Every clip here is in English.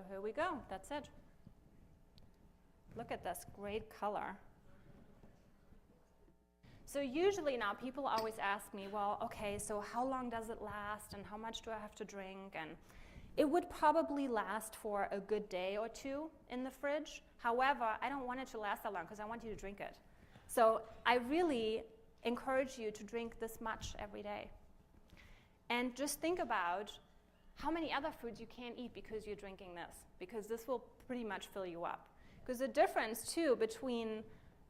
here we go. That's it. Look at this great color. So usually now people always ask me, well, okay, so how long does it last and how much do I have to drink? And it would probably last for a good day or two in the fridge. However, I don't want it to last that long because I want you to drink it. So I really encourage you to drink this much every day. And just think about how many other foods you can't eat because you're drinking this, because this will pretty much fill you up. Because the difference, too, between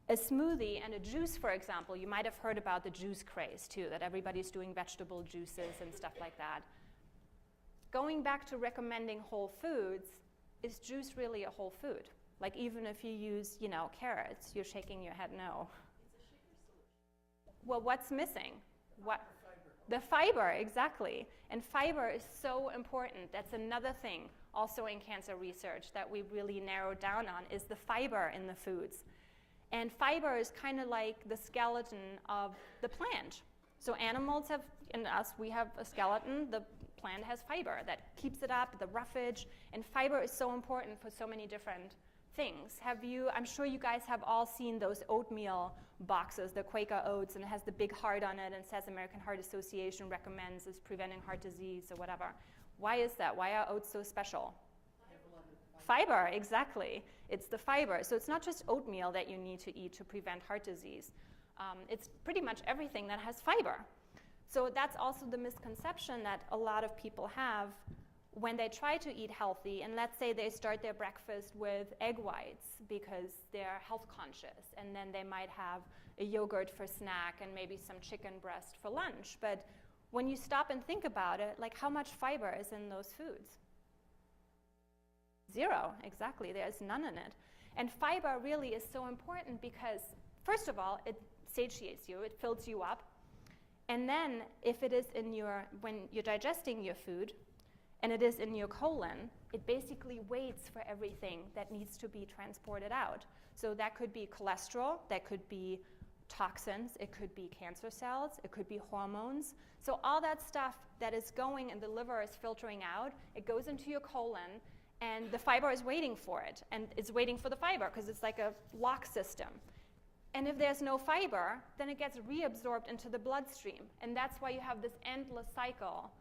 a smoothie and a juice, for example, you might have heard about the juice craze, too, that everybody's doing vegetable juices and stuff like that. Going back to recommending whole foods, is juice really a whole food? Like even if you use, carrots, you're shaking your head no. It's a sugar solution. Well, what's missing? What? The fiber, exactly. And fiber is so important. That's another thing also in cancer research that we really narrowed down on is the fiber in the foods. And fiber is kind of like the skeleton of the plant. So animals have, and us, we have a skeleton. The plant has fiber that keeps it up, the roughage. And fiber is so important for so many different things. I'm sure you guys have all seen those oatmeal boxes, the Quaker Oats, and it has the big heart on it and says American Heart Association recommends is preventing heart disease or whatever. Why is that? Why are oats so special? Fiber, exactly. It's the fiber. So it's not just oatmeal that you need to eat to prevent heart disease. It's pretty much everything that has fiber. So that's also the misconception that a lot of people have when they try to eat healthy, and let's say they start their breakfast with egg whites because they're health conscious, and then they might have a yogurt for snack and maybe some chicken breast for lunch. But when you stop and think about it, like how much fiber is in those foods? Zero, exactly. There's none in it. And fiber really is so important because, first of all, it satiates you, it fills you up. And then if it is when you're digesting your food, and it is in your colon, it basically waits for everything that needs to be transported out. So that could be cholesterol, that could be toxins, it could be cancer cells, it could be hormones. So all that stuff that is going and the liver is filtering out, it goes into your colon, and the fiber is waiting for it. And it's waiting for the fiber because it's like a lock system. And if there's no fiber, then it gets reabsorbed into the bloodstream. And that's why you have this endless cycle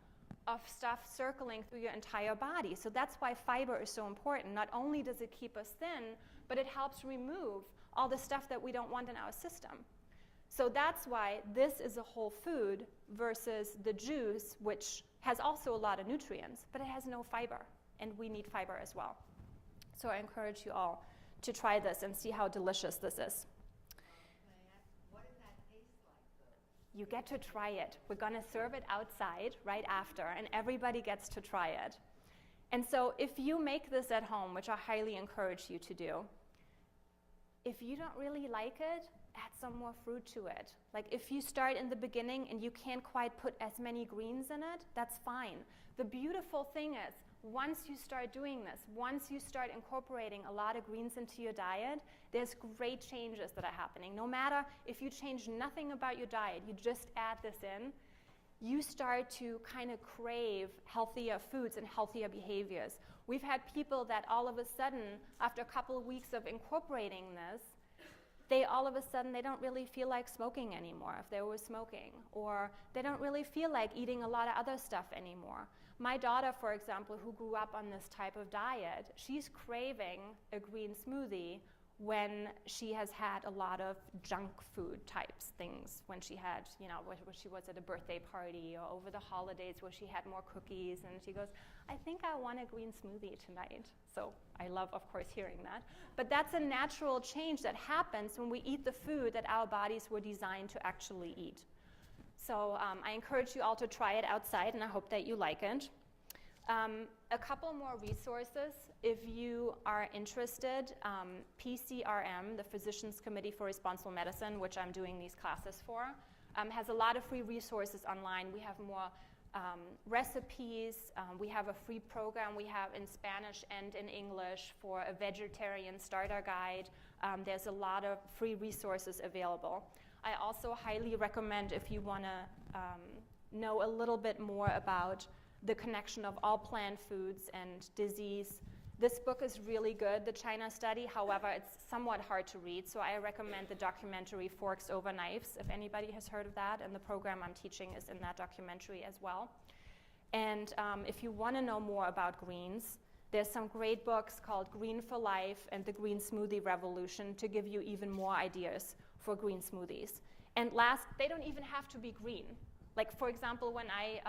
of stuff circling through your entire body. So that's why fiber is so important. Not only does it keep us thin, but it helps remove all the stuff that we don't want in our system. So that's why this is a whole food versus the juice, which has also a lot of nutrients, but it has no fiber, and we need fiber as well. So I encourage you all to try this and see how delicious this is. You get to try it. We're going to serve it outside right after, and everybody gets to try it. And so if you make this at home, which I highly encourage you to do, if you don't really like it, add some more fruit to it. Like if you start in the beginning and you can't quite put as many greens in it, that's fine. The beautiful thing is, once you start doing this, once you start incorporating a lot of greens into your diet, there's great changes that are happening. No matter if you change nothing about your diet, you just add this in, you start to kind of crave healthier foods and healthier behaviors. We've had people that all of a sudden, after a couple of weeks of incorporating this, they don't really feel like smoking anymore if they were smoking, or they don't really feel like eating a lot of other stuff anymore. My daughter, for example, who grew up on this type of diet, she's craving a green smoothie when she has had a lot of junk food types things, when she had, when she was at a birthday party or over the holidays where she had more cookies, and she goes, I think I want a green smoothie tonight. So I love, of course, hearing that. But that's a natural change that happens when we eat the food that our bodies were designed to actually eat. So I encourage you all to try it outside, and I hope that you like it. A couple more resources, if you are interested. PCRM, the Physicians Committee for Responsible Medicine, which I'm doing these classes for, has a lot of free resources online. We have more recipes. We have a free program we have in Spanish and in English for a vegetarian starter guide. There's a lot of free resources available. I also highly recommend, if you want to know a little bit more about the connection of all plant foods and disease, This book is really good, the China study. However, it's somewhat hard to read, so I recommend the documentary Forks Over Knives, if anybody has heard of that, and the program I'm teaching is in that documentary as well. And if you want to know more about greens, there's some great books called Green for Life and The Green Smoothie Revolution to give you even more ideas for green smoothies. And last, they don't even have to be green. Like, for example, when I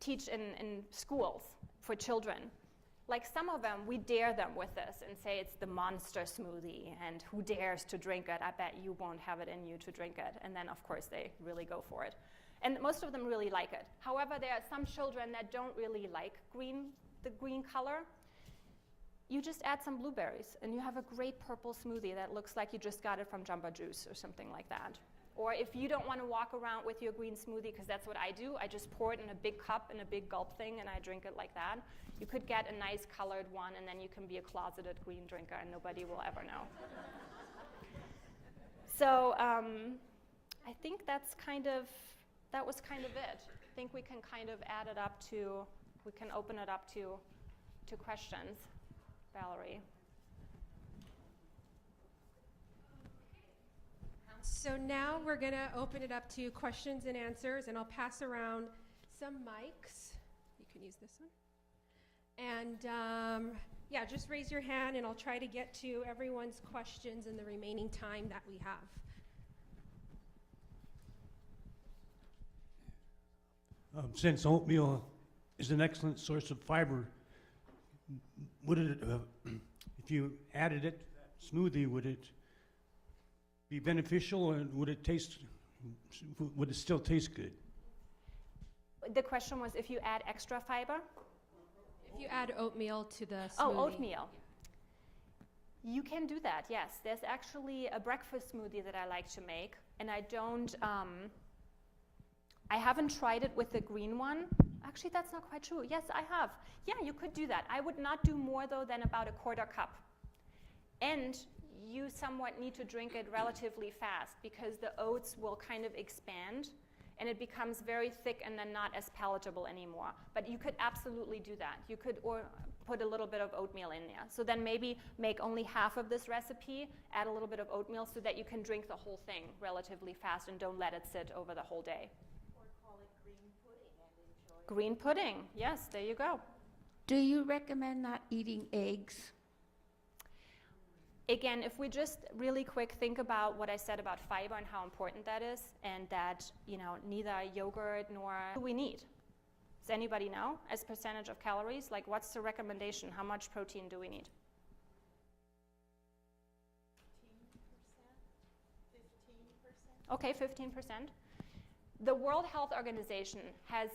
teach in schools for children, like some of them, we dare them with this and say it's the monster smoothie, and who dares to drink it? I bet you won't have it in you to drink it. And then, of course, they really go for it. And most of them really like it. However, there are some children that don't really like the green color. You just add some blueberries, and you have a great purple smoothie that looks like you just got it from Jamba Juice or something like that. Or if you don't want to walk around with your green smoothie, because that's what I do, I just pour it in a big cup, in a big gulp thing, and I drink it like that. You could get a nice colored one, and then you can be a closeted green drinker, and nobody will ever know. So I think that was kind of it. I think we can kind of add it up to, we can open it up to questions. Valerie. So now we're going to open it up to questions and answers, and I'll pass around some mics. You can use this one. And yeah, just raise your hand, and I'll try to get to everyone's questions in the remaining time that we have. Since oatmeal is an excellent source of fiber, would it, if you added it to that smoothie, would it be beneficial, and would it still taste good? The question was if you add extra fiber? If you add oatmeal to the smoothie. Oh, oatmeal. You can do that, yes. There's actually a breakfast smoothie that I like to make, and I haven't tried it with the green one. Actually, that's not quite true. Yes, I have. Yeah, you could do that. I would not do more, though, than about a quarter cup. And you somewhat need to drink it relatively fast, because the oats will kind of expand, and it becomes very thick and then not as palatable anymore. But you could absolutely do that. You could put a little bit of oatmeal in there. So then maybe make only half of this recipe, add a little bit of oatmeal so that you can drink the whole thing relatively fast and don't let it sit over the whole day. Green pudding, yes, there you go. Do you recommend not eating eggs? Again, if we just really quick think about what I said about fiber and how important that is, and that, neither yogurt nor do we need. Does anybody know as percentage of calories? Like, what's the recommendation? How much protein do we need? 15%. Okay, 15%. The World Health Organization has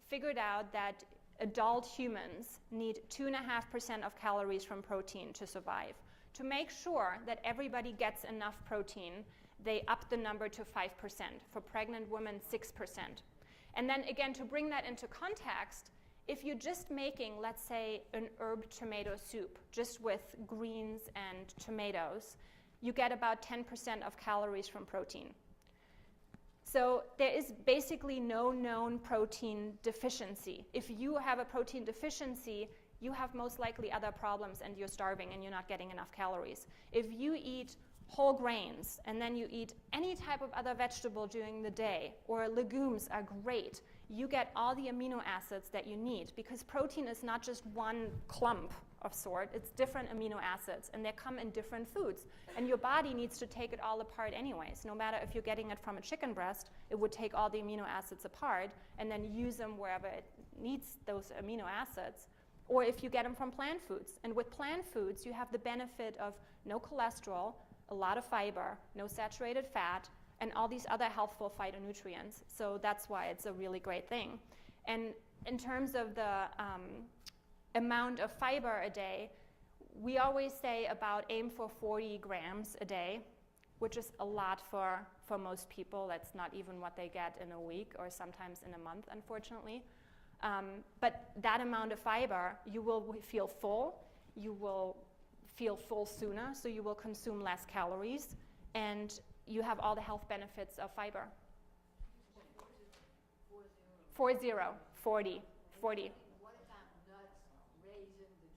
figured out that adult humans need 2.5% of calories from protein to survive. To make sure that everybody gets enough protein, they up the number to 5%. For pregnant women, 6%. And then again, to bring that into context, if you're just making, let's say, an herb tomato soup, just with greens and tomatoes, you get about 10% of calories from protein. So there is basically no known protein deficiency. If you have a protein deficiency, you have most likely other problems and you're starving and you're not getting enough calories. If you eat whole grains and then you eat any type of other vegetable during the day, or legumes are great, you get all the amino acids that you need, because protein is not just one clump of sort, it's different amino acids, and they come in different foods. And your body needs to take it all apart anyways. No matter if you're getting it from a chicken breast, it would take all the amino acids apart and then use them wherever it needs those amino acids. Or if you get them from plant foods. And with plant foods, you have the benefit of no cholesterol, a lot of fiber, no saturated fat, and all these other healthful phytonutrients. So that's why it's a really great thing. And in terms of the amount of fiber a day, we always say aim for 40 grams a day, which is a lot for most people. That's not even what they get in a week or sometimes in a month, unfortunately. But that amount of fiber, you will feel full, you will feel full sooner, so you will consume less calories, and you have all the health benefits of fiber. 40. What about nuts, raisins, the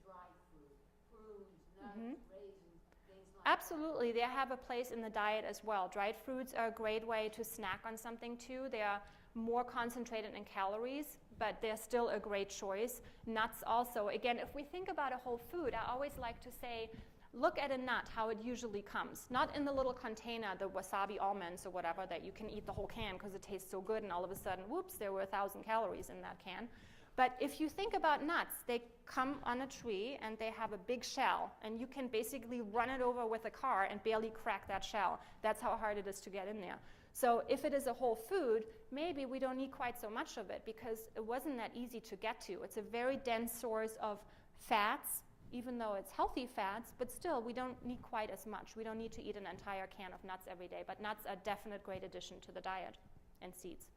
Absolutely, they have a place in the diet as well. Dried fruits are a great way to snack on something too. They are more concentrated in calories, but they're still a great choice. Nuts also, again, if we think about a whole food, I always like to say, look at a nut, how it usually comes. Not in the little container, the wasabi almonds or whatever, that you can eat the whole can because it tastes so good and all of a sudden, whoops, there were 1,000 calories in that can. But if you think about nuts, they come on a tree and they have a big shell, and you can basically run it over with a car and barely crack that shell. That's how hard it is to get in there. So if it is a whole food, maybe we don't need quite so much of it because it wasn't that easy to get to. It's a very dense source of fats, even though it's healthy fats, but still we don't need quite as much. We don't need to eat an entire can of nuts every day, but nuts are a definite great addition to the diet, and seeds.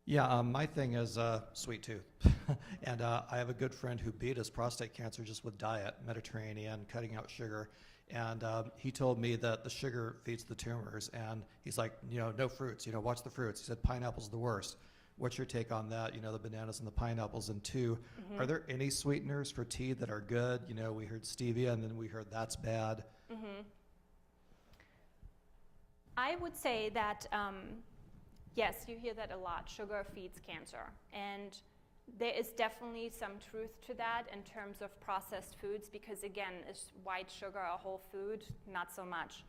Yeah, my thing is sweet tooth. And I have a good friend who beat his prostate cancer just with diet, Mediterranean, cutting out sugar. And he told me that the sugar feeds the tumors. And he's like, no fruits, watch the fruits. He said pineapple's the worst. What's your take on that? The bananas and the pineapples. And two, are there any sweeteners for tea that are good? We heard stevia and then we heard that's bad. I would say that yes, you hear that a lot. Sugar feeds cancer. And there is definitely some truth to that in terms of processed foods because, again, is white sugar a whole food? Not so much.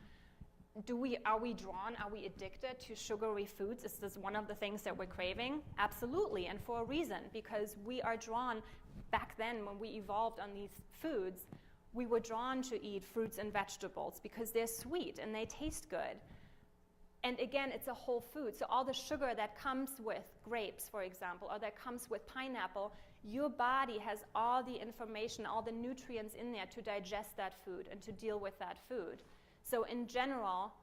Are we drawn, are we addicted to sugary foods? Is this one of the things that we're craving? Absolutely, and for a reason, because we are drawn, back then when we evolved on these foods, we were drawn to eat fruits and vegetables because they're sweet and they taste good. And again, it's a whole food. So all the sugar that comes with grapes, for example, or that comes with pineapple, your body has all the information, all the nutrients in there to digest that food and to deal with that food. So in general,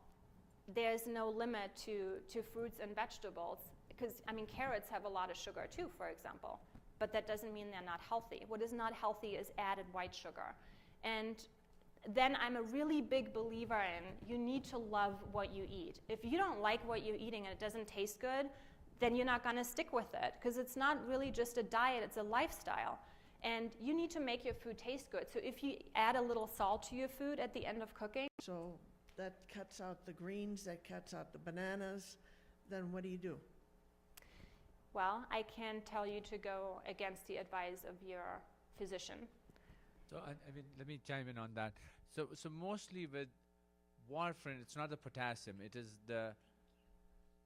there's no limit to fruits and vegetables because, carrots have a lot of sugar too, for example, but that doesn't mean they're not healthy. What is not healthy is added white sugar. And then I'm a really big believer in you need to love what you eat. If you don't like what you're eating and it doesn't taste good, then you're not going to stick with it because it's not really just a diet, it's a lifestyle. And you need to make your food taste good. So if you add a little salt to your food at the end of cooking. So that cuts out the greens, that cuts out the bananas, then what do you do? Well, I can tell you to go against the advice of your physician. So let me chime in on that. So mostly with warfarin, it's not the potassium. It is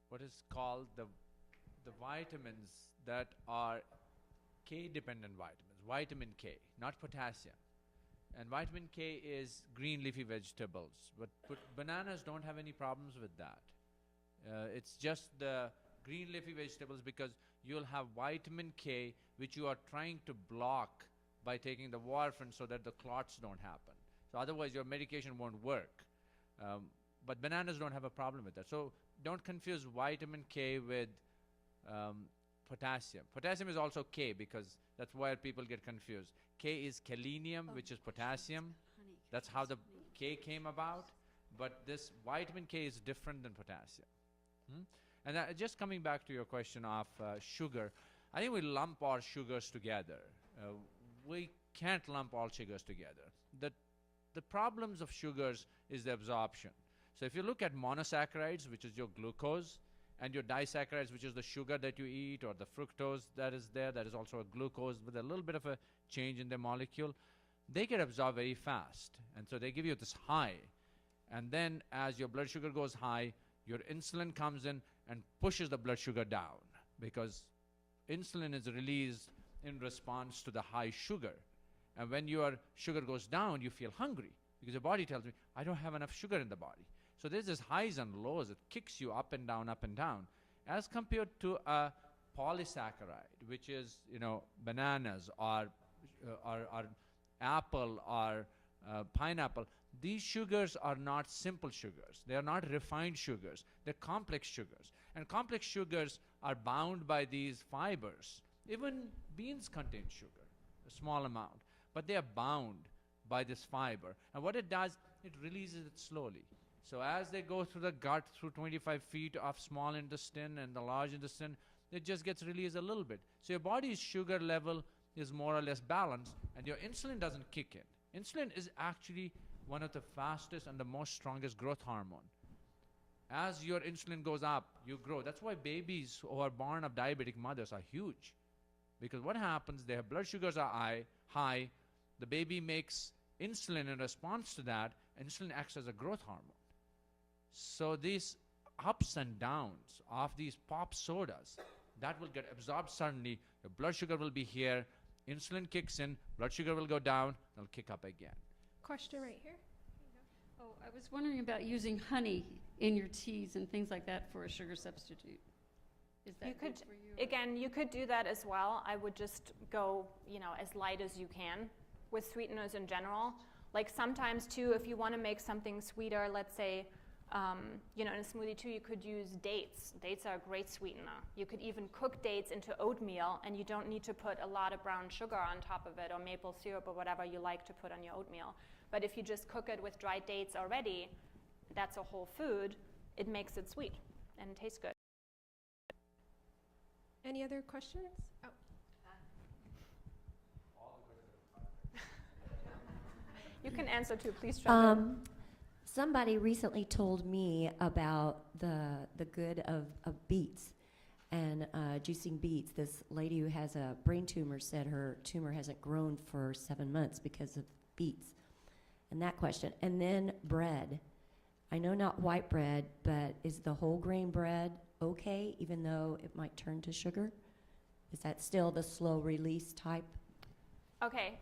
what is called the vitamins that are K-dependent vitamins. Vitamin K, not potassium. And vitamin K is green leafy vegetables. But bananas don't have any problems with that. It's just the green leafy vegetables because you'll have vitamin K, which you are trying to block by taking the warfarin so that the clots don't happen. So otherwise your medication won't work. But bananas don't have a problem with that. So don't confuse vitamin K with potassium. Potassium is also K because that's where people get confused. K is selenium, which is potassium. That's how the K came about. But this vitamin K is different than potassium. And just coming back to your question of sugar, I think we lump all sugars together. We can't lump all sugars together. The problems of sugars is the absorption. So if you look at monosaccharides, which is your glucose, and your disaccharides, which is the sugar that you eat, or the fructose that is there, that is also a glucose with a little bit of a change in the molecule, they get absorbed very fast. And so they give you this high. And then as your blood sugar goes high, your insulin comes in and pushes the blood sugar down because insulin is released in response to the high sugar. And when your sugar goes down, you feel hungry because your body tells me, I don't have enough sugar in the body. So there's this highs and lows. It kicks you up and down, as compared to a polysaccharide, which is, bananas or apple or pineapple. These sugars are not simple sugars. They are not refined sugars. They're complex sugars. And complex sugars are bound by these fibers. Even beans contain sugar, a small amount, but they are bound by this fiber. And what it does, it releases it slowly. So as they go through the gut, through 25 feet of small intestine and the large intestine, it just gets released a little bit. So your body's sugar level is more or less balanced, and your insulin doesn't kick in. Insulin is actually one of the fastest and the most strongest growth hormone. As your insulin goes up, you grow. That's why babies who are born of diabetic mothers are huge. Because what happens, their blood sugars are high, the baby makes insulin in response to that, insulin acts as a growth hormone. So these ups and downs of these pop sodas, that will get absorbed suddenly, your blood sugar will be here, insulin kicks in, blood sugar will go down, it'll kick up again. Question right here. Oh, I was wondering about using honey in your teas and things like that for a sugar substitute. Is that You could, good for you? again, you could do that as well. I would just go, as light as you can with sweeteners in general. Like sometimes too, if you want to make something sweeter, let's say, in a smoothie too, you could use dates. Dates are a great sweetener. You could even cook dates into oatmeal, and you don't need to put a lot of brown sugar on top of it, or maple syrup, or whatever you like to put on your oatmeal. But if you just cook it with dried dates already, that's a whole food, it makes it sweet and tastes good. Any other questions? Oh. You can answer too, please try. Somebody recently told me about the good of beets and juicing beets. This lady who has a brain tumor said her tumor hasn't grown for 7 months because of beets. And that question. And then bread. I know not white bread, but is the whole grain bread okay, even though it might turn to sugar? Is that still the slow release type? Okay.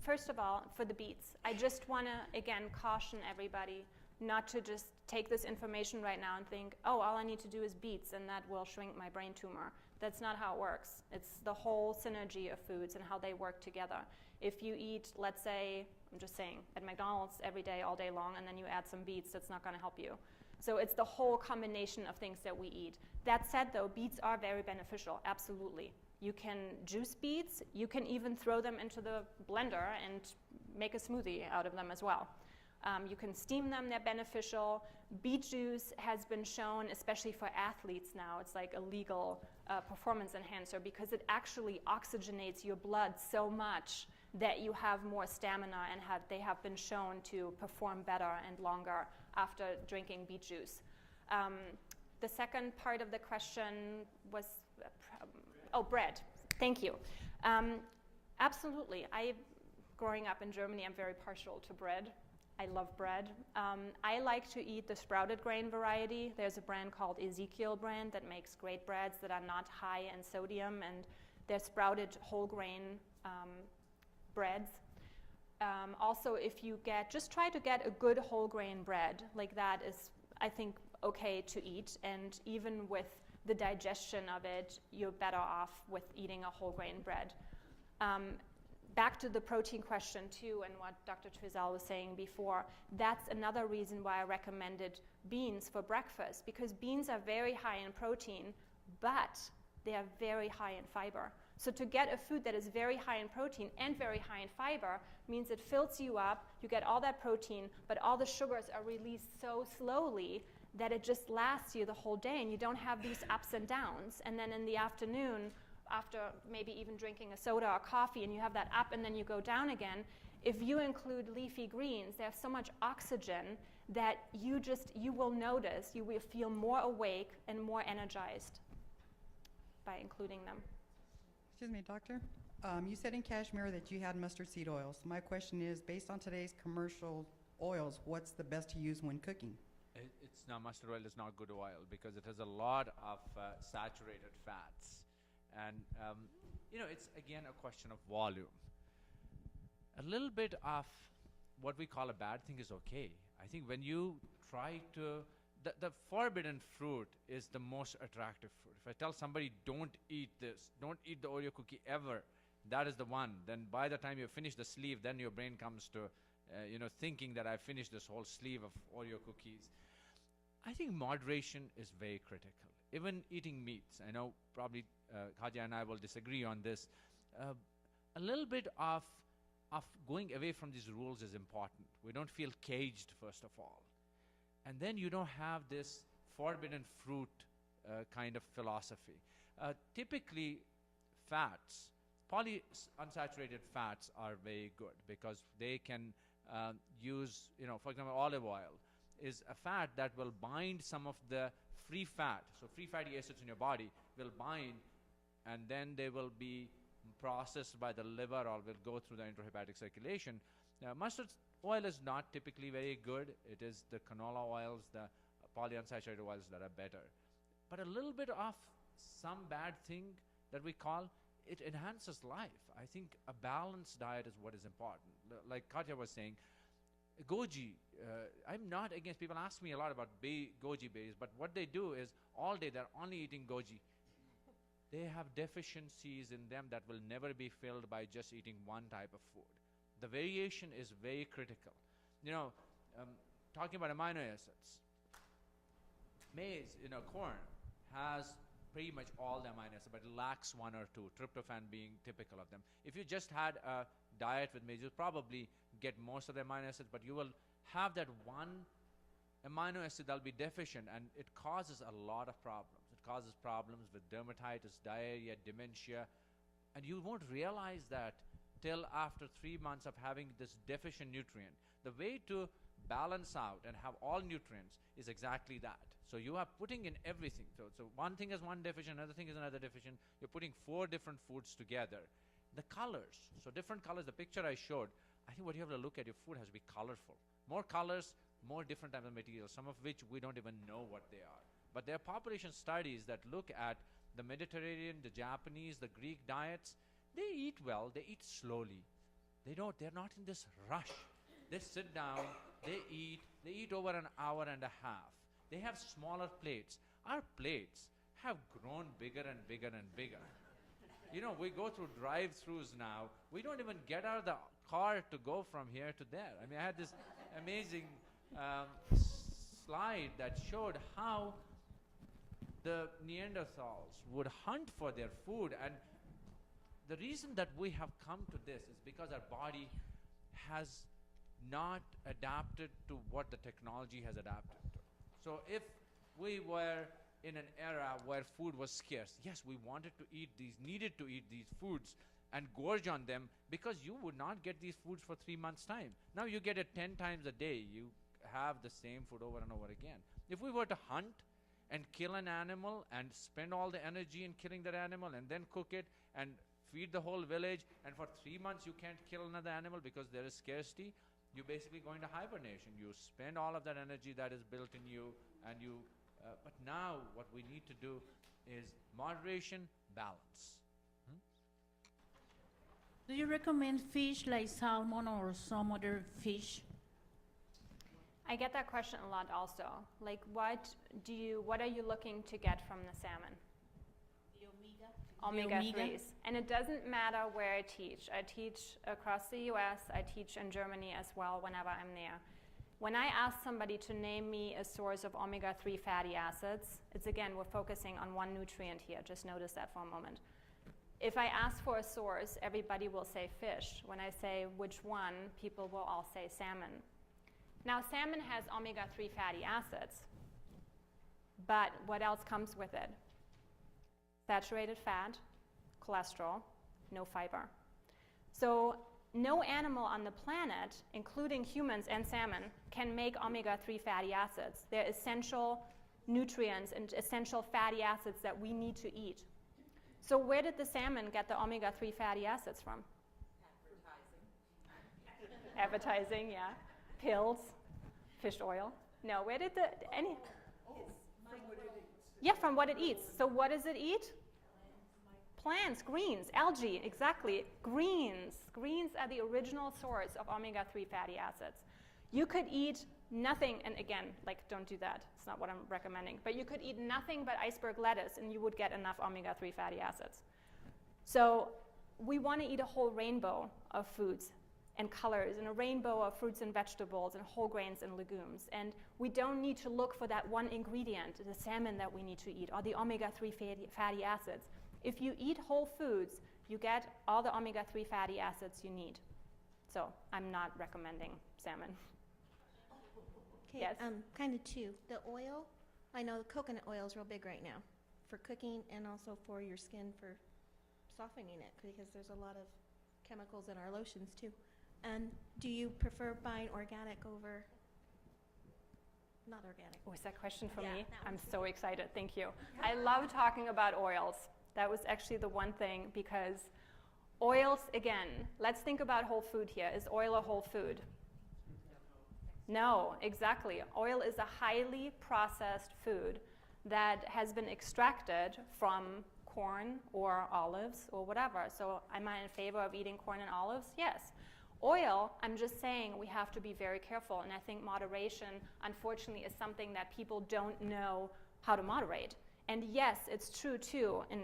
First of all, for the beets, I just want to, again, caution everybody not to just take this information right now and think, oh, all I need to do is beets and that will shrink my brain tumor. That's not how it works. It's the whole synergy of foods and how they work together. If you eat, let's say, I'm just saying, at McDonald's every day, all day long, and then you add some beets, that's not going to help you. So it's the whole combination of things that we eat. That said, though, beets are very beneficial, absolutely. You can juice beets. You can even throw them into the blender and make a smoothie out of them as well. You can steam them, they're beneficial. Beet juice has been shown, especially for athletes now, it's like a legal performance enhancer because it actually oxygenates your blood so much that you have more stamina and they have been shown to perform better and longer after drinking beet juice. The second part of the question was, bread. Thank you. Absolutely. Growing up in Germany, I'm very partial to bread. I love bread. I like to eat the sprouted grain variety. There's a brand called Ezekiel brand that makes great breads that are not high in sodium, and they're sprouted whole grain breads. Also, if you just try to get a good whole grain bread, like that is, I think, okay to eat, and even with the digestion of it, you're better off with eating a whole grain bread. Back to the protein question too, and what Dr. Twizel was saying before, that's another reason why I recommended beans for breakfast, because beans are very high in protein, but they are very high in fiber. So to get a food that is very high in protein and very high in fiber means it fills you up, you get all that protein, but all the sugars are released so slowly that it just lasts you the whole day and you don't have these ups and downs. And then in the afternoon, after maybe even drinking a soda or coffee, and you have that up and then you go down again, if you include leafy greens, they have so much oxygen that you will notice, you will feel more awake and more energized by including them. Excuse me, doctor. You said in Kashmir that you had mustard seed oils. My question is, based on today's commercial oils, what's the best to use when cooking? It's not, mustard oil is not good oil because it has a lot of saturated fats. And, it's again a question of volume. A little bit of what we call a bad thing is okay. I think when you try to, the forbidden fruit is the most attractive fruit. If I tell somebody, don't eat this, don't eat the Oreo cookie ever, that is the one. Then by the time you finish the sleeve, then your brain comes to, thinking that I finished this whole sleeve of Oreo cookies. I think moderation is very critical. Even eating meats, I know probably Khadija and I will disagree on this. A little bit of going away from these rules is important. We don't feel caged, first of all. And then you don't have this forbidden fruit kind of philosophy. Typically, fats, polyunsaturated fats are very good because they can use, for example, olive oil is a fat that will bind some of the free fat. So free fatty acids in your body will bind, and then they will be processed by the liver or will go through the intrahepatic circulation. Mustard oil is not typically very good. It is the canola oils, the polyunsaturated oils that are better. But a little bit of some bad thing that we call, it enhances life. I think a balanced diet is what is important. Like Katya was saying, goji, I'm not against, people ask me a lot about goji berries, but what they do is all day they're only eating goji. They have deficiencies in them that will never be filled by just eating one type of food. The variation is very critical. Talking about amino acids, maize, corn has pretty much all the amino acids, but it lacks one or two, tryptophan being typical of them. If you just had a diet with maize, you'll probably get most of the amino acids, but you will have that one amino acid that'll be deficient, and it causes a lot of problems. It causes problems with dermatitis, diarrhea, dementia, and you won't realize that till after 3 months of having this deficient nutrient. The way to balance out and have all nutrients is exactly that. So you are putting in everything. So one thing is one deficient, another thing is another deficient. You're putting 4 different foods together. The colors, so different colors, the picture I showed, I think what you have to look at, your food has to be colorful. More colors, more different types of materials, some of which we don't even know what they are. But there are population studies that look at the Mediterranean, the Japanese, the Greek diets. They eat well, they eat slowly. They're not in this rush. They sit down, they eat over an hour and a half. They have smaller plates. Our plates have grown bigger and bigger and bigger. We go through drive-thrus now. We don't even get out of the car to go from here to there. I mean, I had this amazing slide that showed how the Neanderthals would hunt for their food. And the reason that we have come to this is because our body has not adapted to what the technology has adapted to. So if we were in an era where food was scarce, yes, we needed to eat these foods and gorge on them, because you would not get these foods for 3 months' time. Now you get it 10 times a day. You have the same food over and over again. If we were to hunt and kill an animal and spend all the energy in killing that animal and then cook it and feed the whole village, and for 3 months you can't kill another animal because there is scarcity, you basically go into hibernation. You spend all of that energy that is built in you, and but now what we need to do is moderation, balance. Do you recommend fish like salmon or some other fish? I get that question a lot also. Like, what are you looking to get from the salmon? Omega-3s. And it doesn't matter where I teach. I teach across the US, I teach in Germany as well whenever I'm there. When I ask somebody to name me a source of omega-3 fatty acids, it's again, we're focusing on one nutrient here. Just notice that for a moment. If I ask for a source, everybody will say fish. When I say which one, people will all say salmon. Now, salmon has omega-3 fatty acids, but what else comes with it? Saturated fat, cholesterol, no fiber. So no animal on the planet, including humans and salmon, can make omega-3 fatty acids. They're essential nutrients and essential fatty acids that we need to eat. So where did the salmon get the omega-3 fatty acids from? Advertising, yeah. Pills, fish oil. No, where did any? Yeah, from what it eats. So what does it eat? Plants, greens, algae, exactly. Greens. Greens are the original source of omega-3 fatty acids. You could eat nothing, and again, don't do that. It's not what I'm recommending. But you could eat nothing but iceberg lettuce, and you would get enough omega-3 fatty acids. So we want to eat a whole rainbow of foods and colors, and a rainbow of fruits and vegetables and whole grains and legumes. And we don't need to look for that one ingredient, the salmon that we need to eat, or the omega-3 fatty acids. If you eat whole foods, you get all the omega-3 fatty acids you need. So I'm not recommending salmon. Okay, Yes? kind of two. The oil, I know the coconut oil is real big right now for cooking and also for your skin for softening it because there's a lot of chemicals in our lotions too. And do you prefer buying organic over not organic? Was that question for Yeah, me? that I'm one's for so excited. Thank you. I love talking about oils. That was actually the one thing because oils, again, let's think about whole food here. Is oil a whole food? No, exactly. Oil is a highly processed food that has been extracted from corn or olives or whatever. So am I in favor of eating corn and olives? Yes. Oil, I'm just saying we have to be very careful, and I think moderation, unfortunately, is something that people don't know how to moderate. And yes, it's true too, and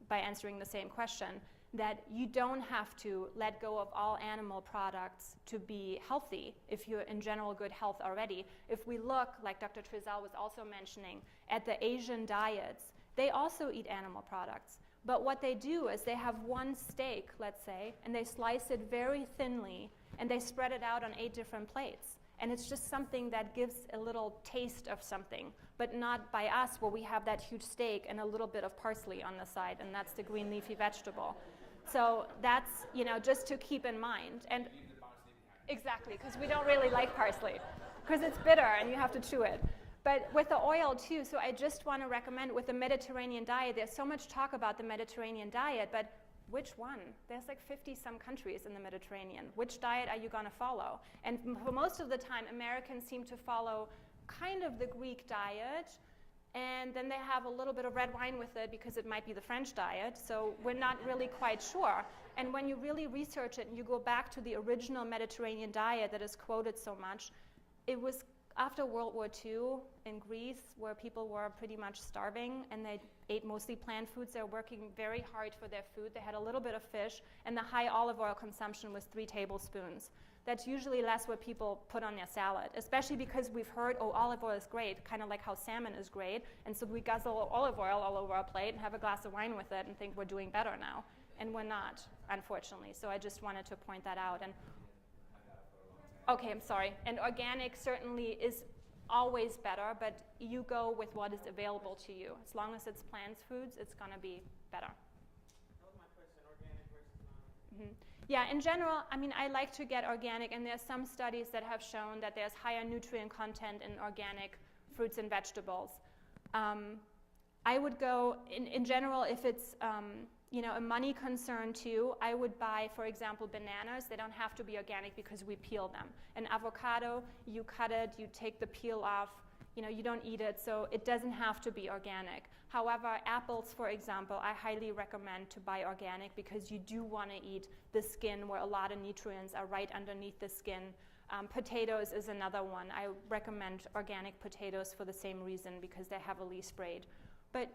by answering the same question, that you don't have to let go of all animal products to be healthy if you're in general good health already. If we look, like Dr. Trizell was also mentioning, at the Asian diets, they also eat animal products. But what they do is they have one steak, let's say, and they slice it very thinly, and they spread it out on 8 different plates. And it's just something that gives a little taste of something, but not by us where we have that huge steak and a little bit of parsley on the side, and that's the green leafy vegetable. So that's, just to keep in mind. And exactly, because we don't really like parsley, because it's bitter and you have to chew it. But with the oil too, so I just want to recommend with the Mediterranean diet, there's so much talk about the Mediterranean diet, but which one? There's like 50 some countries in the Mediterranean. Which diet are you going to follow? And for most of the time, Americans seem to follow kind of the Greek diet, and then they have a little bit of red wine with it because it might be the French diet, so we're not really quite sure. And when you really research it and you go back to the original Mediterranean diet that is quoted so much, it was after World War II in Greece, where people were pretty much starving and they ate mostly plant foods. They were working very hard for their food. They had a little bit of fish, and the high olive oil consumption was 3 tablespoons. That's usually less what people put on their salad, especially because we've heard, oh, olive oil is great, kind of like how salmon is great, and so we guzzle olive oil all over our plate and have a glass of wine with it and think we're doing better now, and we're not, unfortunately. So I just wanted to point that out. And okay, I'm sorry. And organic certainly is always better, but you go with what is available to you. As long as it's plant foods, it's going to be better. That was my question, organic versus non. Yeah, in general, I like to get organic, and there's some studies that have shown that there's higher nutrient content in organic fruits and vegetables. I would go, in general, if it's a money concern too, I would buy, for example, bananas. They don't have to be organic because we peel them. An avocado, you cut it, you take the peel off, you don't eat it, so it doesn't have to be organic. However, apples, for example, I highly recommend to buy organic because you do want to eat the skin where a lot of nutrients are right underneath the skin. Potatoes is another one. I recommend organic potatoes for the same reason because they're heavily sprayed. But,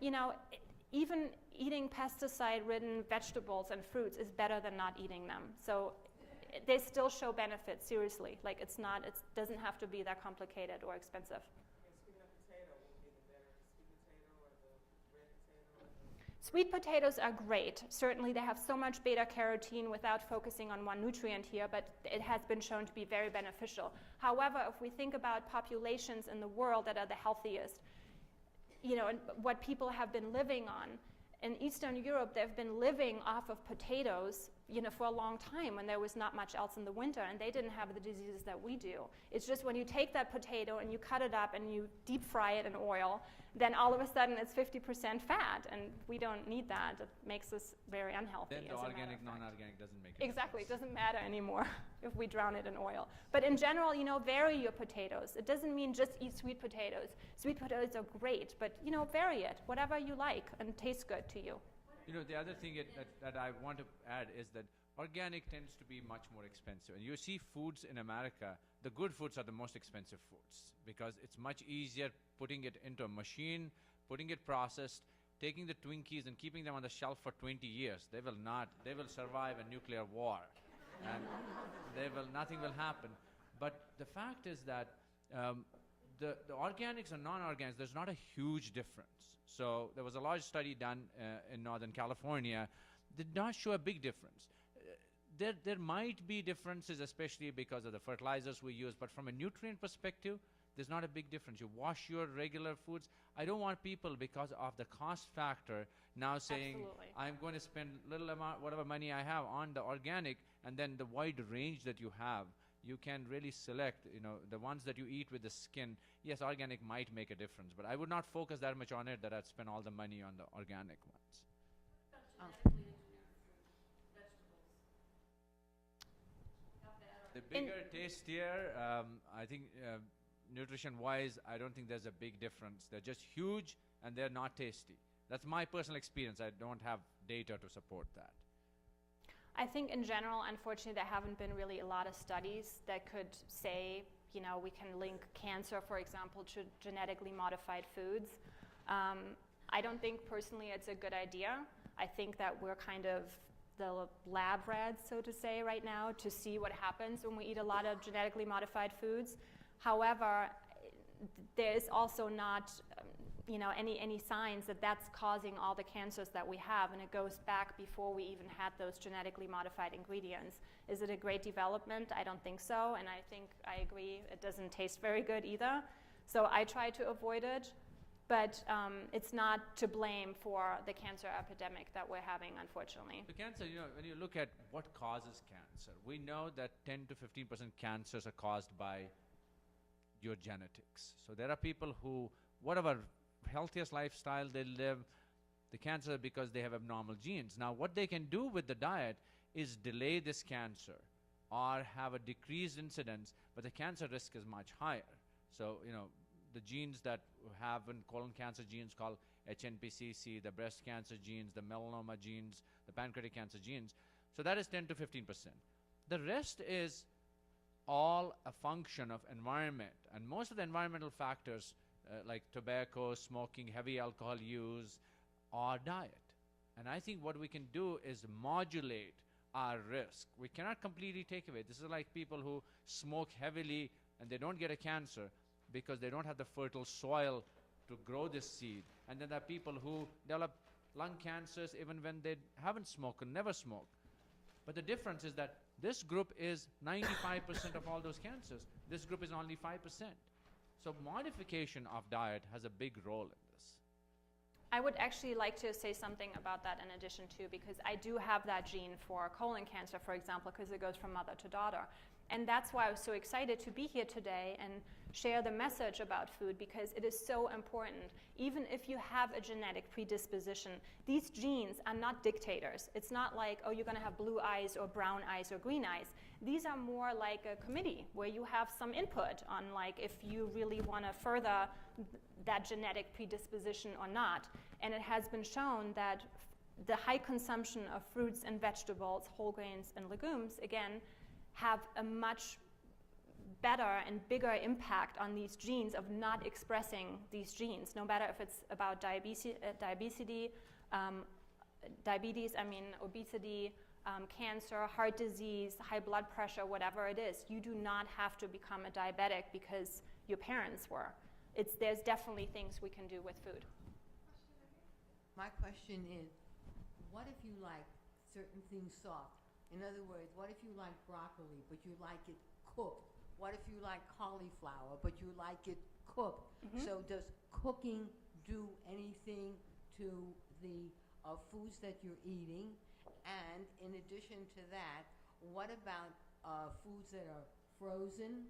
even eating pesticide-ridden vegetables and fruits is better than not eating them. So they still show benefits, seriously. Like it doesn't have to be that complicated or expensive. And speaking of potato, what would be the better, the sweet potato or the red potato? Sweet potatoes are great. Certainly they have so much beta-carotene without focusing on one nutrient here, but it has been shown to be very beneficial. However, if we think about populations in the world that are the healthiest, and what people have been living on. In Eastern Europe, they've been living off of potatoes, for a long time when there was not much else in the winter, and they didn't have the diseases that we do. It's just when you take that potato and you cut it up and you deep fry it in oil, then all of a sudden it's 50% fat, and we don't need that. It makes us very unhealthy. Then the as a matter organic, of fact. non-organic doesn't make it. Exactly, it doesn't matter anymore if we drown it in oil. But in general, vary your potatoes. It doesn't mean just eat sweet potatoes. Sweet potatoes are great, but vary it, whatever you like and tastes good to you. The other thing that I want to add is that organic tends to be much more expensive. And you see foods in America, the good foods are the most expensive foods because it's much easier putting it into a machine, putting it processed, taking the Twinkies and keeping them on the shelf for 20 years. They will survive a nuclear war and nothing will happen. But the fact is that the organics and non-organics, there's not a huge difference. So there was a large study done in Northern California, did not show a big difference. There might be differences, especially because of the fertilizers we use, but from a nutrient perspective, there's not a big difference. You wash your regular foods. I don't want people, because of the cost factor, now saying, Absolutely. I'm going to spend little amount, whatever money I have on the organic, and then the wide range that you have, you can really select, the ones that you eat with the skin. Yes, organic might make a difference, but I would not focus that much on it that I'd spend all the money on the organic ones. The bigger, tastier, I think nutrition-wise, I don't think there's a big difference. They're just huge and they're not tasty. That's my personal experience. I don't have data to support that. I think in general, unfortunately, there haven't been really a lot of studies that could say, we can link cancer, for example, to genetically modified foods. I don't think personally it's a good idea. I think that we're kind of the lab rats, so to say, right now to see what happens when we eat a lot of genetically modified foods. However, there is also not any signs that that's causing all the cancers that we have, and it goes back before we even had those genetically modified ingredients. Is it a great development? I don't think so, and I agree it doesn't taste very good either. So I try to avoid it, but it's not to blame for the cancer epidemic that we're having, unfortunately. The cancer, when you look at what causes cancer, we know that 10 to 15% cancers are caused by your genetics. So there are people who, whatever healthiest lifestyle they live, the cancer because they have abnormal genes. Now, what they can do with the diet is delay this cancer or have a decreased incidence, but the cancer risk is much higher. So, the genes that have in colon cancer genes called HNPCC, the breast cancer genes, the melanoma genes, the pancreatic cancer genes. So that is 10 to 15%. The rest is all a function of environment. And most of the environmental factors like tobacco, smoking, heavy alcohol use, or diet. And I think what we can do is modulate our risk. We cannot completely take away. This is like people who smoke heavily and they don't get a cancer because they don't have the fertile soil to grow this seed. And then there are people who develop lung cancers even when they haven't smoked and never smoked. But the difference is that this group is 95% of all those cancers. This group is only 5%. So modification of diet has a big role in this. I would actually like to say something about that in addition too, because I do have that gene for colon cancer, for example, because it goes from mother to daughter. And that's why I was so excited to be here today and share the message about food, because it is so important. Even if you have a genetic predisposition, these genes are not dictators. It's not like, oh, you're going to have blue eyes or brown eyes or green eyes. These are more like a committee where you have some input on like if you really want to further that genetic predisposition or not. And it has been shown that the high consumption of fruits and vegetables, whole grains and legumes, again, have a much better and bigger impact on these genes of not expressing these genes, no matter if it's about obesity, cancer, heart disease, high blood pressure, whatever it is. You do not have to become a diabetic because your parents were. There's definitely things we can do with food. My question is, what if you like certain things soft? In other words, what if you like broccoli, but you like it cooked? What if you like cauliflower, but you like it cooked? Mm-hmm. So does cooking do anything to the foods that you're eating? And in addition to that, what about foods that are frozen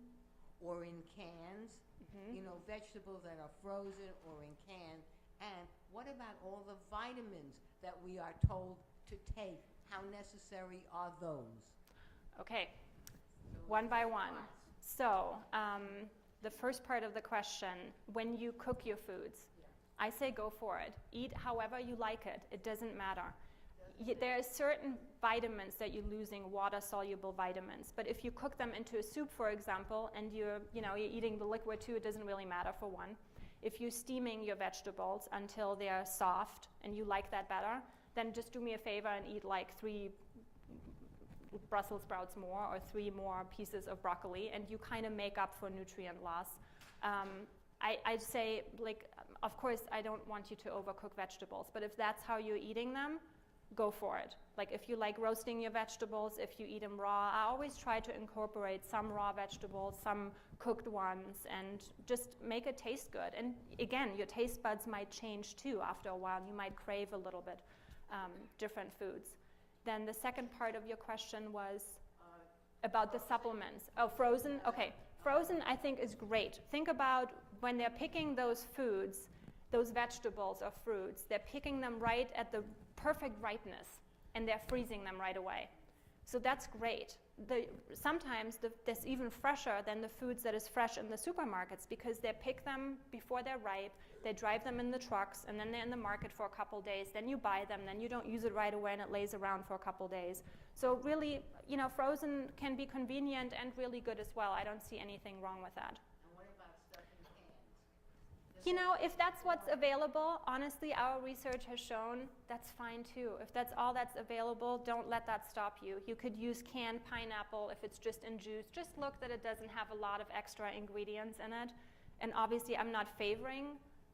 or in cans? Mm-hmm. Vegetables that are frozen or in cans. And what about all the vitamins that we are told to take? How necessary are those? Okay, one by one. So the first part of the question, when you cook your foods, I say go for it. Eat however you like it. It doesn't matter. There are certain vitamins that you're losing, water-soluble vitamins. But if you cook them into a soup, for example, and you're eating the liquid too, it doesn't really matter for one. If you're steaming your vegetables until they're soft and you like that better, then just do me a favor and eat like 3 Brussels sprouts more or 3 more pieces of broccoli, and you kind of make up for nutrient loss. I'd say, like, of course, I don't want you to overcook vegetables, but if that's how you're eating them, go for it. Like if you like roasting your vegetables, if you eat them raw, I always try to incorporate some raw vegetables, some cooked ones, and just make it taste good. And again, your taste buds might change too after a while. You might crave a little bit different foods. Then the second part of your question was about the supplements. Oh, frozen? Okay. Frozen, I think, is great. Think about when they're picking those foods, those vegetables or fruits, they're picking them right at the perfect ripeness, and they're freezing them right away. So that's great. Sometimes that's even fresher than the foods that is fresh in the supermarkets because they pick them before they're ripe, they drive them in the trucks, and then they're in the market for a couple days. Then you buy them, then you don't use it right away, and it lays around for a couple days. So really, you know, frozen can be convenient and really good as well. I don't see anything wrong with that. And what about stuff in cans? You know, if that's what's available, honestly, our research has shown that's fine too. If that's all that's available, don't let that stop you. You could use canned pineapple if it's just in juice. Just look that it doesn't have a lot of extra ingredients in it. And obviously, I'm not favoring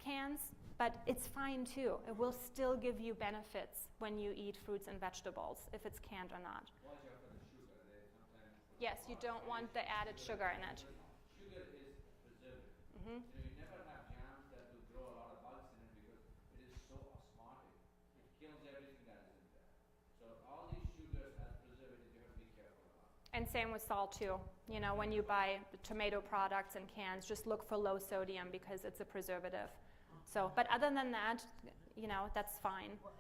cans, but it's fine too. It will still give you benefits when you eat fruits and vegetables, if it's canned or not. Yes, you don't want the added sugar in it. Sugar is preservative. Mm-hmm. So you never have jams that will grow a lot of bugs in it because it is so osmotic. It kills everything that is in there. So all these sugars as preservatives you have to be careful about. And same with salt too. You know, when you buy the tomato products in cans, just look for low sodium because it's a preservative. So, but other than that, you know, that's fine. Well,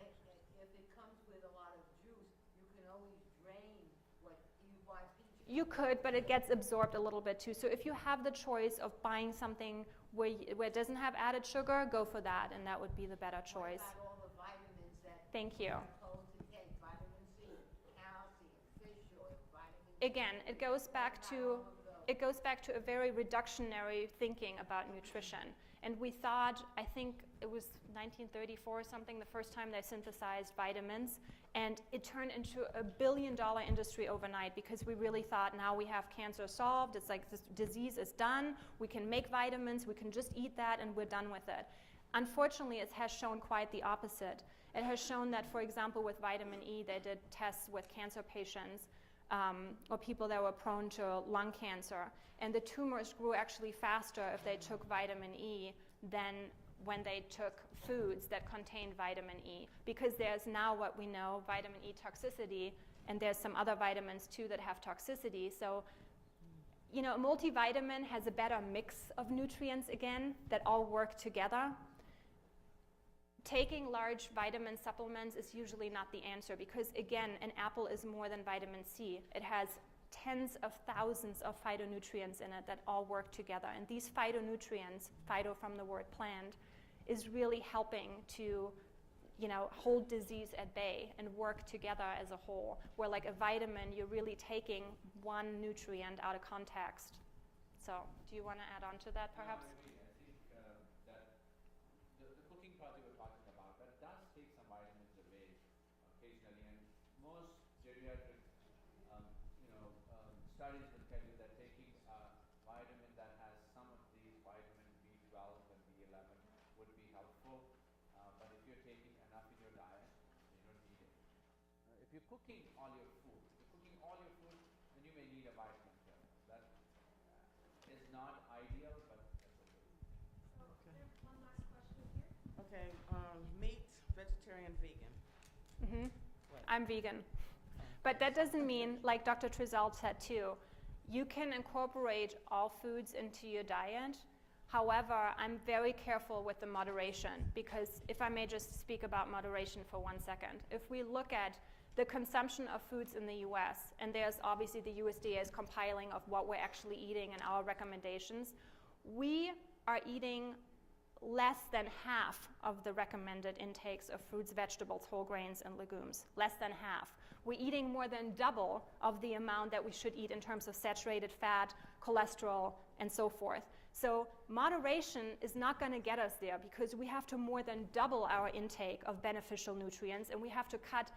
if it comes with a lot of juice, you can always drain what you buy. You could, but it gets absorbed a little bit too. So if you have the choice of buying something where it doesn't have added sugar, go for that, and that would be the better choice. What about all the vitamins that Thank you. you're supposed to take? Vitamin C, calcium, fish oil, vitamin D. Again, it goes back to a very reductionary thinking about nutrition. And we thought, I think it was 1934 or something, the first time they synthesized vitamins, and it turned into a billion-dollar industry overnight because we really thought now we have cancer solved, it's like this disease is done, we can make vitamins, we can just eat that and we're done with it. Unfortunately, it has shown quite the opposite. It has shown that, for example, with vitamin E, they did tests with cancer patients or people that were prone to lung cancer. And the tumors grew actually faster if they took vitamin E than when they took foods that contained vitamin E. Because there's now what we know, vitamin E toxicity, and there's some other vitamins too that have toxicity. So, you know, a multivitamin has a better mix of nutrients again that all work together. Taking large vitamin supplements is usually not the answer because, again, an apple is more than vitamin C. It has tens of thousands of phytonutrients in it that all work together. And these phytonutrients, phyto from the word plant, is really helping to, you know, hold disease at bay and work together as a whole. Where like a vitamin, you're really taking one nutrient out of context. So, do you want to add on to that perhaps? No, I agree. I think that the cooking part you were talking about, that does take some vitamins away occasionally, and most geriatric studies will tell you that taking a vitamin that has some of these vitamin B12 and B11 would be helpful, but if you're taking enough in your diet, you don't need it. If you're cooking all your food, then you may need a vitamin pill. That is not ideal, but that's okay. Okay. One last question here. Okay, meat, vegetarian, vegan. Mm-hmm. I'm vegan. But that doesn't mean, like Dr. Trizell said too, you can incorporate all foods into your diet. However, I'm very careful with the moderation because if I may just speak about moderation for 1 second. If we look at the consumption of foods in the US, and there's obviously the USDA's compiling of what we're actually eating and our recommendations, we are eating less than half of the recommended intakes of fruits, vegetables, whole grains, and legumes. Less than half. We're eating more than double of the amount that we should eat in terms of saturated fat, cholesterol, and so forth. So moderation is not going to get us there because we have to more than double our intake of beneficial nutrients, and we have to cut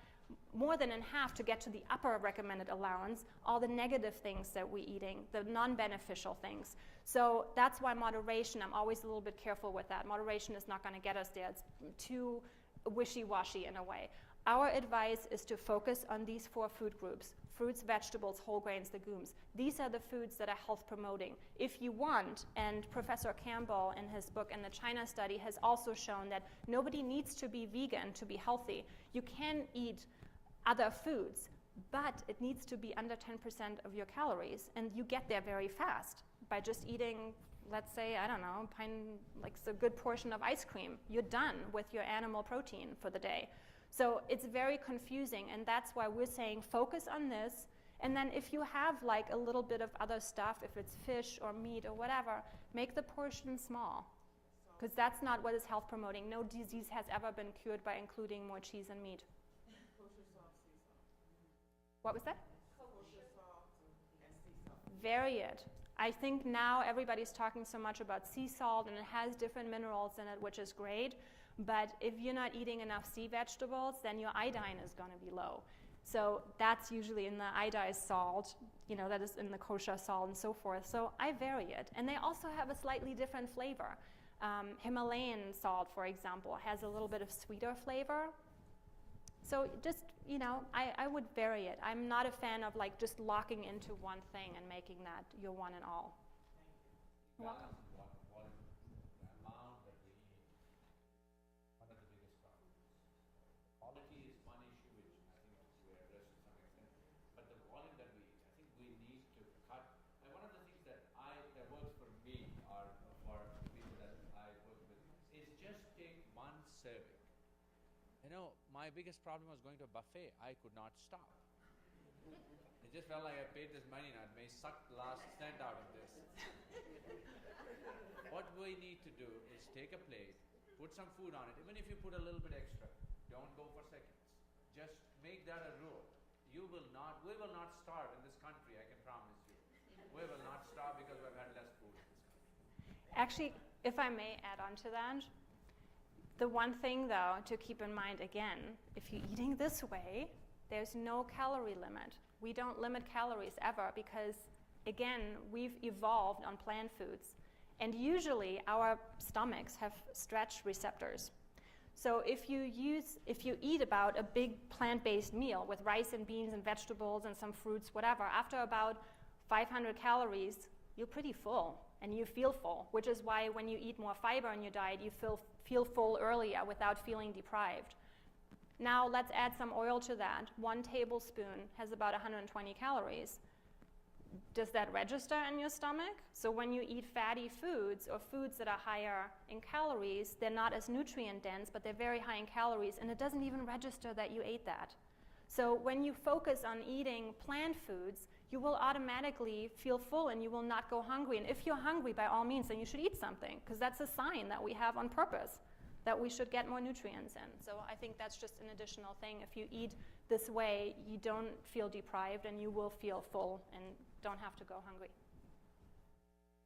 more than in half to get to the upper recommended allowance, all the negative things that we're eating, the non-beneficial things. So that's why moderation, I'm always a little bit careful with that. Moderation is not going to get us there. It's too wishy-washy in a way. Our advice is to focus on these 4 food groups: fruits, vegetables, whole grains, legumes. These are the foods that are health promoting. If you want, and Professor Campbell in his book and the China study has also shown that nobody needs to be vegan to be healthy. You can eat other foods, but it needs to be under 10% of your calories, and you get there very fast by just eating, let's say, I don't know, like a good portion of ice cream. You're done with your animal protein for the day. So it's very confusing, and that's why we're saying focus on this, and then if you have like a little bit of other stuff, if it's fish or meat or whatever, make the portion small, because that's not what is health promoting. No disease has ever been cured by including more cheese and meat. Kosher salt, sea salt. What was that? Kosher salt and sea salt. Vary it. I think now everybody's talking so much about sea salt, and it has different minerals in it, which is great. But if you're not eating enough sea vegetables, then your iodine is going to be low. So that's usually in the iodized salt, that is in the kosher salt and so forth. So I vary it. And they also have a slightly different flavor. Himalayan salt, for example, has a little bit of sweeter flavor. So just, I would vary it. I'm not a fan of like just locking into one thing and making that your one and all. You're welcome. My biggest problem was going to a buffet. I could not stop. It just felt like I paid this money and I may suck the last cent out of this. What we need to do is take a plate, put some food on it. Even if you put a little bit extra, don't go for seconds. Just make that a rule. We will not starve in this country, I can promise you. We will not starve because we've had less food in this country. Actually, if I may add on to that, the one thing, though, to keep in mind, again, if you're eating this way, there's no calorie limit. We don't limit calories ever because, again, we've evolved on plant foods. And usually our stomachs have stretch receptors. So if you eat about a big plant-based meal with rice and beans and vegetables and some fruits, whatever, after about 500 calories, you're pretty full and you feel full, which is why when you eat more fiber in your diet, you feel full earlier without feeling deprived. Now let's add some oil to that. 1 tablespoon has about 120 calories. Does that register in your stomach? So when you eat fatty foods or foods that are higher in calories, they're not as nutrient dense, but they're very high in calories, and it doesn't even register that you ate that. So when you focus on eating plant foods, you will automatically feel full and you will not go hungry. And if you're hungry, by all means, then you should eat something, because that's a sign that we have on purpose, that we should get more nutrients in. So I think that's just an additional thing. If you eat this way, you don't feel deprived and you will feel full and don't have to go hungry.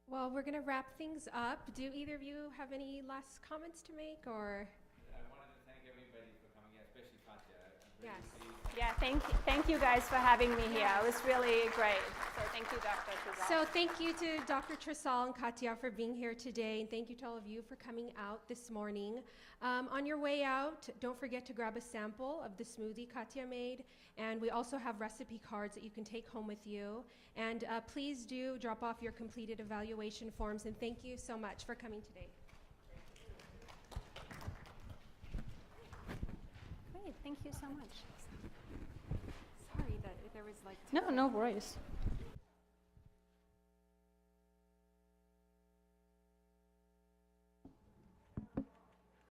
Well, we're going to wrap things up. Do either of you have any last comments to make, or? I wanted to thank everybody for coming here, especially Katya. I'm really Yes. pleased. Yeah, thank you guys for having me here. It was really great. So thank you, Dr. Trizal. So thank you to Dr. Trizal and Katya for being here today, and thank you to all of you for coming out this morning. On your way out, don't forget to grab a sample of the smoothie Katya made, and we also have recipe cards that you can take home with you. And please do drop off your completed evaluation forms, and thank you so much for coming today. Great, thank you so much. Sorry that there was like... No worries.